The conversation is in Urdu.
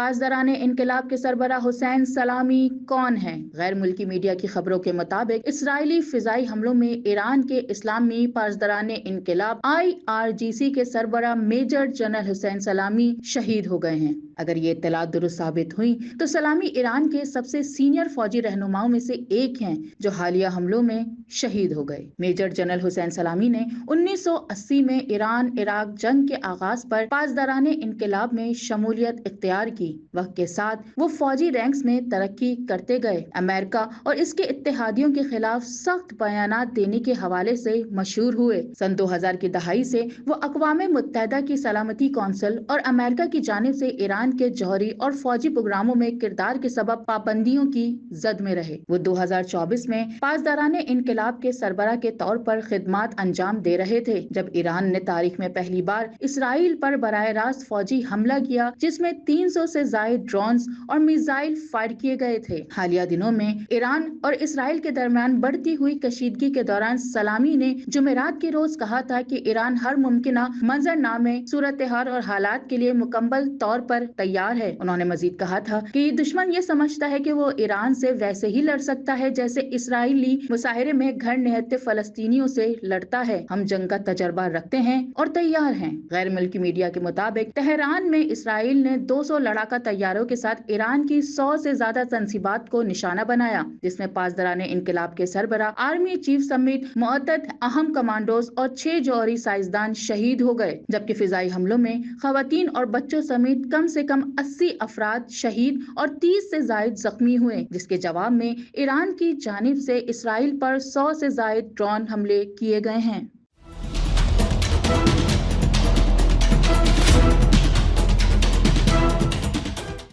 پاسداران انقلاب کے سربراہ حسین سلامی کون ہیں؟ غیر ملکی میڈیا کی خبروں کے مطابق اسرائیلی فضائی حملوں میں ایران کے اسلامی پاسداران انقلاب IRGC کے سربراہ میجر جنرل حسین سلامی شہید ہو گئے ہیں۔ اگر یہ اطلاعات درست ثابت ہوئی تو سلامی ایران کے سب سے سینئر فوجی رہنماؤں میں سے ایک ہیں جو حالیہ حملوں میں شہید ہو گئے۔ میجر جنرل حسین سلامی نے 1980 میں ایران عراق جنگ کے آغاز پر پاسداران انقلاب میں شمولیت اختیار کی۔ وقت کے ساتھ وہ فوجی رینکس میں ترقی کرتے گئے۔ امریکہ اور اس کے اتحادیوں کے خلاف سخت بیانات دینے کے حوالے سے مشہور ہوئے۔ سن 2000 کی دہائی سے وہ اقوام متحدہ کی سلامتی کونسل اور امریکہ کی جانب سے ایران کے جوہری اور فوجی پروگراموں میں کردار کے سبب پابندیوں کی زد میں رہے۔ وہ 2024 میں پاسداران انقلاب کے سربراہ کے طور پر خدمات انجام دے رہے تھے جب ایران نے تاریخ میں پہلی بار اسرائیل پر براہ راست فوجی حملہ کیا جس میں 300 سے زائد ڈرونز اور میزائل فائر کیے گئے تھے۔ حالیہ دنوں میں ایران اور اسرائیل کے درمیان بڑھتی ہوئی کشیدگی کے دوران سلامی نے جمعرات کے روز کہا تھا کہ ایران ہر ممکنہ منظرنامے، صورتحال اور حالات کے لیے مکمل طور پر تیار ہے۔ انہوں نے مزید کہا تھا کہ دشمن یہ سمجھتا ہے کہ وہ ایران سے ویسے ہی لڑ سکتا ہے جیسے اسرائیلی مظاہرے میں گھر نہتے فلسطینیوں سے لڑتا ہے۔ ہم جنگ کا تجربہ رکھتے ہیں اور تیار ہیں۔ غیر ملکی میڈیا کے مطابق تہران میں اسرائیل نے 200 لڑاکا طیاروں کے ساتھ ایران کی 100 سے زیادہ تنصیبات کو نشانہ بنایا جس میں پاسداران انقلاب کے سربراہ، آرمی چیف سمیت متعدد اہم کمانڈوز اور 6 جوہری سائنسدان شہید ہو گئے، جبکہ فضائی حملوں میں خواتین اور بچوں سمیت کم سے کم 80 افراد شہید اور 30 سے زائد زخمی ہوئے، جس کے جواب میں ایران کی جانب سے اسرائیل پر 100 سے زائد ڈرون حملے کیے گئے ہیں۔